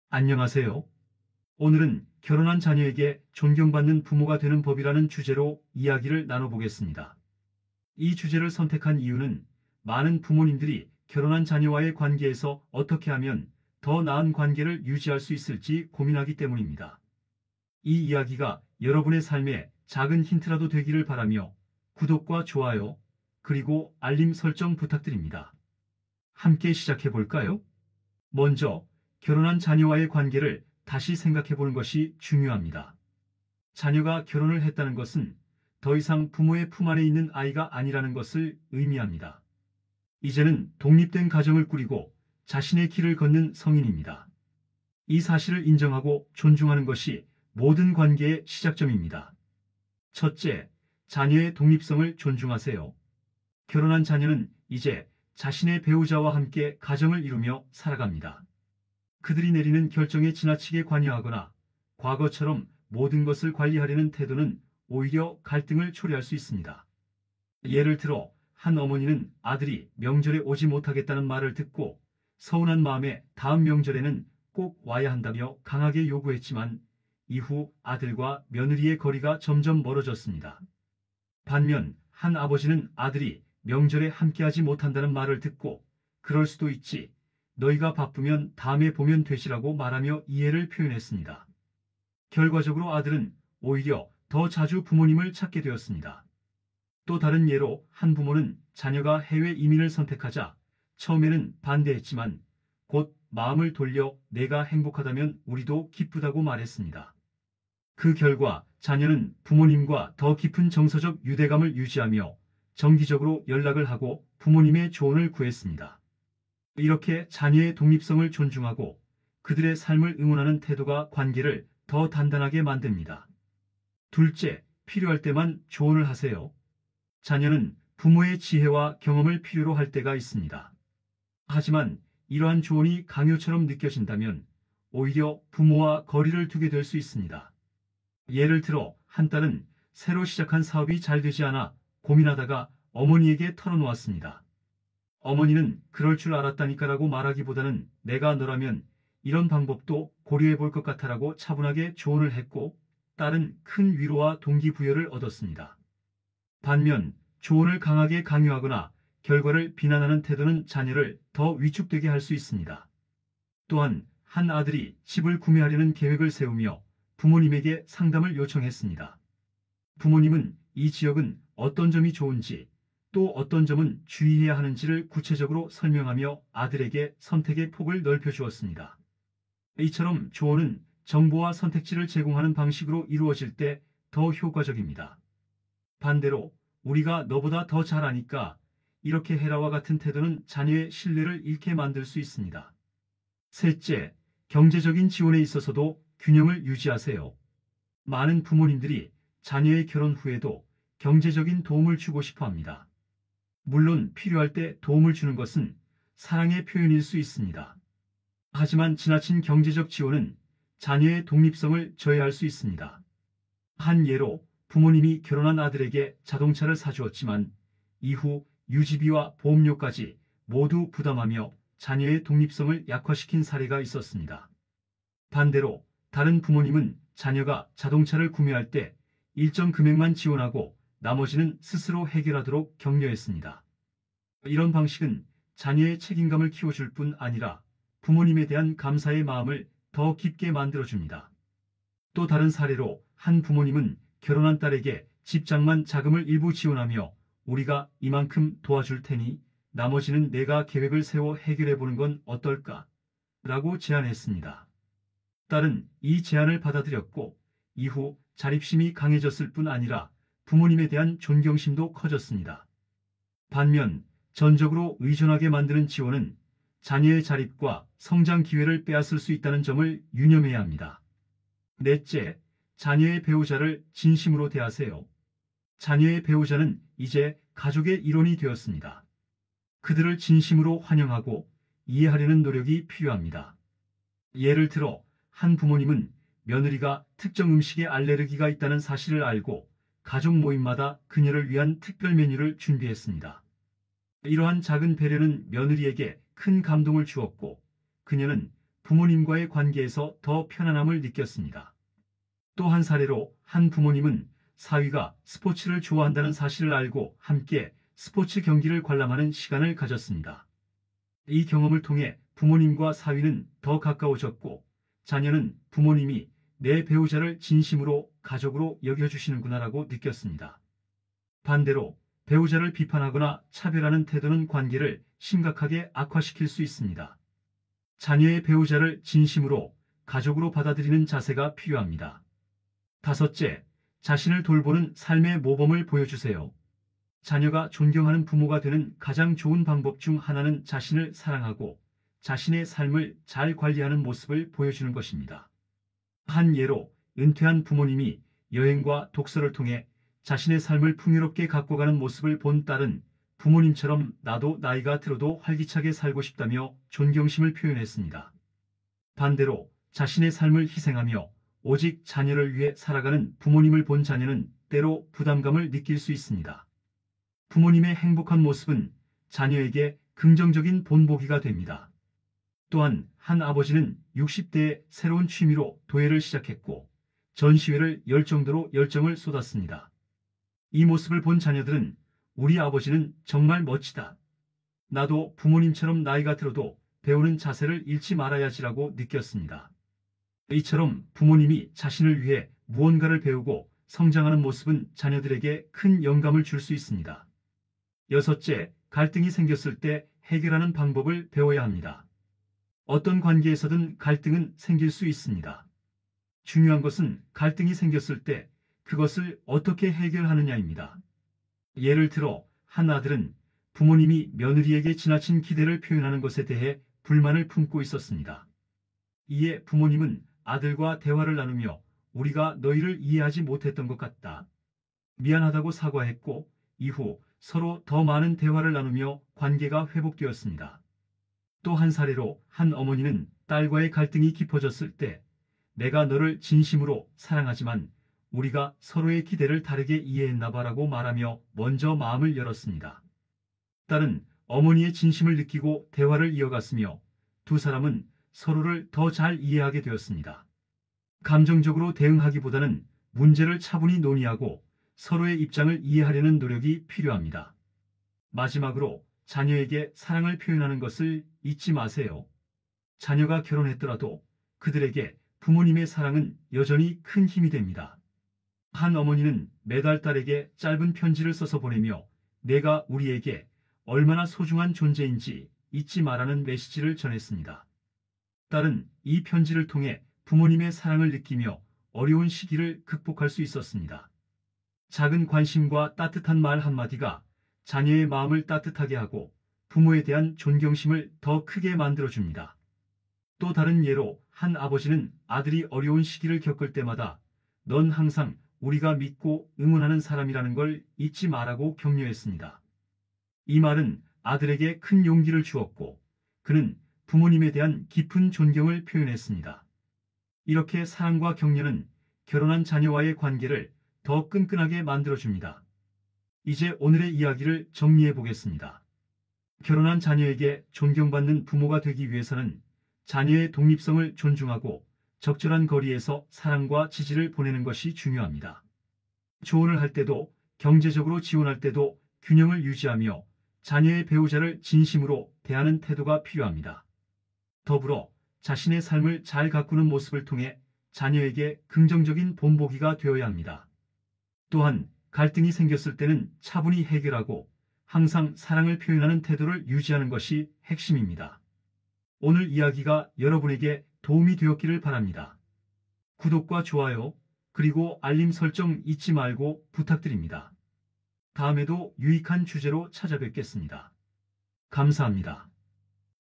안녕하세요. 오늘은 결혼한 자녀에게 존경받는 부모가 되는 법이라는 주제로 이야기를 나눠보겠습니다. 이 주제를 선택한 이유는 많은 부모님들이 결혼한 자녀와의 관계에서 어떻게 하면 더 나은 관계를 유지할 수 있을지 고민하기 때문입니다. 이 이야기가 여러분의 삶에 작은 힌트라도 되기를 바라며 구독과 좋아요, 그리고 알림 설정 부탁드립니다. 함께 시작해 볼까요? 먼저 결혼한 자녀와의 관계를 다시 생각해 보는 것이 중요합니다. 자녀가 결혼을 했다는 것은 더 이상 부모의 품 안에 있는 아이가 아니라는 것을 의미합니다. 이제는 독립된 가정을 꾸리고 자신의 길을 걷는 성인입니다. 이 사실을 인정하고 존중하는 것이 모든 관계의 시작점입니다. 첫째, 자녀의 독립성을 존중하세요. 결혼한 자녀는 이제 자신의 배우자와 함께 가정을 이루며 살아갑니다. 그들이 내리는 결정에 지나치게 관여하거나 과거처럼 모든 것을 관리하려는 태도는 오히려 갈등을 초래할 수 있습니다. 예를 들어 한 어머니는 아들이 명절에 오지 못하겠다는 말을 듣고 서운한 마음에 다음 명절에는 꼭 와야 한다며 강하게 요구했지만 이후 아들과 며느리의 거리가 점점 멀어졌습니다. 반면 한 아버지는 아들이 명절에 함께하지 못한다는 말을 듣고 그럴 수도 있지. 너희가 바쁘면 다음에 보면 되시라고 말하며 이해를 표현했습니다. 결과적으로 아들은 오히려 더 자주 부모님을 찾게 되었습니다. 또 다른 예로 한 부모는 자녀가 해외 이민을 선택하자 처음에는 반대했지만 곧 마음을 돌려 내가 행복하다면 우리도 기쁘다고 말했습니다. 그 결과 자녀는 부모님과 더 깊은 정서적 유대감을 유지하며 정기적으로 연락을 하고 부모님의 조언을 구했습니다. 이렇게 자녀의 독립성을 존중하고 그들의 삶을 응원하는 태도가 관계를 더 단단하게 만듭니다. 둘째, 필요할 때만 조언을 하세요. 자녀는 부모의 지혜와 경험을 필요로 할 때가 있습니다. 하지만 이러한 조언이 강요처럼 느껴진다면 오히려 부모와 거리를 두게 될 수 있습니다. 예를 들어 한 딸은 새로 시작한 사업이 잘 되지 않아 고민하다가 어머니에게 털어놓았습니다. 어머니는 그럴 줄 알았다니까라고 말하기보다는 내가 너라면 이런 방법도 고려해 볼 것 같아라고 차분하게 조언을 했고 딸은 큰 위로와 동기부여를 얻었습니다. 반면 조언을 강하게 강요하거나 결과를 비난하는 태도는 자녀를 더 위축되게 할 수 있습니다. 또한 한 아들이 집을 구매하려는 계획을 세우며 부모님에게 상담을 요청했습니다. 부모님은 이 지역은 어떤 점이 좋은지 또 어떤 점은 주의해야 하는지를 구체적으로 설명하며 아들에게 선택의 폭을 넓혀주었습니다. 이처럼 조언은 정보와 선택지를 제공하는 방식으로 이루어질 때 더 효과적입니다. 반대로 우리가 너보다 더 잘 아니까 이렇게 해라와 같은 태도는 자녀의 신뢰를 잃게 만들 수 있습니다. 셋째, 경제적인 지원에 있어서도 균형을 유지하세요. 많은 부모님들이 자녀의 결혼 후에도 경제적인 도움을 주고 싶어 합니다. 물론 필요할 때 도움을 주는 것은 사랑의 표현일 수 있습니다. 하지만 지나친 경제적 지원은 자녀의 독립성을 저해할 수 있습니다. 한 예로 부모님이 결혼한 아들에게 자동차를 사주었지만 이후 유지비와 보험료까지 모두 부담하며 자녀의 독립성을 약화시킨 사례가 있었습니다. 반대로 다른 부모님은 자녀가 자동차를 구매할 때 일정 금액만 지원하고 나머지는 스스로 해결하도록 격려했습니다. 이런 방식은 자녀의 책임감을 키워줄 뿐 아니라 부모님에 대한 감사의 마음을 더 깊게 만들어줍니다. 또 다른 사례로 한 부모님은 결혼한 딸에게 집장만 자금을 일부 지원하며 우리가 이만큼 도와줄 테니 나머지는 내가 계획을 세워 해결해보는 건 어떨까? 라고 제안했습니다. 딸은 이 제안을 받아들였고 이후 자립심이 강해졌을 뿐 아니라 부모님에 대한 존경심도 커졌습니다. 반면 전적으로 의존하게 만드는 지원은 자녀의 자립과 성장 기회를 빼앗을 수 있다는 점을 유념해야 합니다. 넷째, 자녀의 배우자를 진심으로 대하세요. 자녀의 배우자는 이제 가족의 일원이 되었습니다. 그들을 진심으로 환영하고 이해하려는 노력이 필요합니다. 예를 들어 한 부모님은 며느리가 특정 음식에 알레르기가 있다는 사실을 알고 가족 모임마다 그녀를 위한 특별 메뉴를 준비했습니다. 이러한 작은 배려는 며느리에게 큰 감동을 주었고 그녀는 부모님과의 관계에서 더 편안함을 느꼈습니다. 또 한 사례로 한 부모님은 사위가 스포츠를 좋아한다는 사실을 알고 함께 스포츠 경기를 관람하는 시간을 가졌습니다. 이 경험을 통해 부모님과 사위는 더 가까워졌고 자녀는 부모님이 내 배우자를 진심으로 가족으로 여겨주시는구나라고 느꼈습니다. 반대로 배우자를 비판하거나 차별하는 태도는 관계를 심각하게 악화시킬 수 있습니다. 자녀의 배우자를 진심으로 가족으로 받아들이는 자세가 필요합니다. 다섯째, 자신을 돌보는 삶의 모범을 보여주세요. 자녀가 존경하는 부모가 되는 가장 좋은 방법 중 하나는 자신을 사랑하고 자신의 삶을 잘 관리하는 모습을 보여주는 것입니다. 한 예로 은퇴한 부모님이 여행과 독서를 통해 자신의 삶을 풍요롭게 갖고 가는 모습을 본 딸은 부모님처럼 나도 나이가 들어도 활기차게 살고 싶다며 존경심을 표현했습니다. 반대로 자신의 삶을 희생하며 오직 자녀를 위해 살아가는 부모님을 본 자녀는 때로 부담감을 느낄 수 있습니다. 부모님의 행복한 모습은 자녀에게 긍정적인 본보기가 됩니다. 또한 한 아버지는 60대에 새로운 취미로 도예를 시작했고 전시회를 열 정도로 열정을 쏟았습니다. 이 모습을 본 자녀들은 우리 아버지는 정말 멋지다. 나도 부모님처럼 나이가 들어도 배우는 자세를 잃지 말아야지라고 느꼈습니다. 이처럼 부모님이 자신을 위해 무언가를 배우고 성장하는 모습은 자녀들에게 큰 영감을 줄 수 있습니다. 여섯째, 갈등이 생겼을 때 해결하는 방법을 배워야 합니다. 어떤 관계에서든 갈등은 생길 수 있습니다. 중요한 것은 갈등이 생겼을 때 그것을 어떻게 해결하느냐입니다. 예를 들어 한 아들은 부모님이 며느리에게 지나친 기대를 표현하는 것에 대해 불만을 품고 있었습니다. 이에 부모님은 아들과 대화를 나누며 우리가 너희를 이해하지 못했던 것 같다. 미안하다고 사과했고 이후 서로 더 많은 대화를 나누며 관계가 회복되었습니다. 또 한 사례로 한 어머니는 딸과의 갈등이 깊어졌을 때 내가 너를 진심으로 사랑하지만 우리가 서로의 기대를 다르게 이해했나 봐라고 말하며 먼저 마음을 열었습니다. 딸은 어머니의 진심을 느끼고 대화를 이어갔으며 두 사람은 서로를 더 잘 이해하게 되었습니다. 감정적으로 대응하기보다는 문제를 차분히 논의하고 서로의 입장을 이해하려는 노력이 필요합니다. 마지막으로 자녀에게 사랑을 표현하는 것을 잊지 마세요. 자녀가 결혼했더라도 그들에게 부모님의 사랑은 여전히 큰 힘이 됩니다. 한 어머니는 매달 딸에게 짧은 편지를 써서 보내며 내가 우리에게 얼마나 소중한 존재인지 잊지 말라는 메시지를 전했습니다. 딸은 이 편지를 통해 부모님의 사랑을 느끼며 어려운 시기를 극복할 수 있었습니다. 작은 관심과 따뜻한 말 한마디가 자녀의 마음을 따뜻하게 하고 부모에 대한 존경심을 더 크게 만들어줍니다. 또 다른 예로 한 아버지는 아들이 어려운 시기를 겪을 때마다 넌 항상 우리가 믿고 응원하는 사람이라는 걸 잊지 말라고 격려했습니다. 이 말은 아들에게 큰 용기를 주었고 그는 부모님에 대한 깊은 존경을 표현했습니다. 이렇게 사랑과 격려는 결혼한 자녀와의 관계를 더 끈끈하게 만들어줍니다. 이제 오늘의 이야기를 정리해 보겠습니다. 결혼한 자녀에게 존경받는 부모가 되기 위해서는 자녀의 독립성을 존중하고 적절한 거리에서 사랑과 지지를 보내는 것이 중요합니다. 조언을 할 때도 경제적으로 지원할 때도 균형을 유지하며 자녀의 배우자를 진심으로 대하는 태도가 필요합니다. 더불어 자신의 삶을 잘 가꾸는 모습을 통해 자녀에게 긍정적인 본보기가 되어야 합니다. 또한 갈등이 생겼을 때는 차분히 해결하고 항상 사랑을 표현하는 태도를 유지하는 것이 핵심입니다. 오늘 이야기가 여러분에게 도움이 되었기를 바랍니다. 구독과 좋아요, 그리고 알림 설정 잊지 말고 부탁드립니다. 다음에도 유익한 주제로 찾아뵙겠습니다. 감사합니다.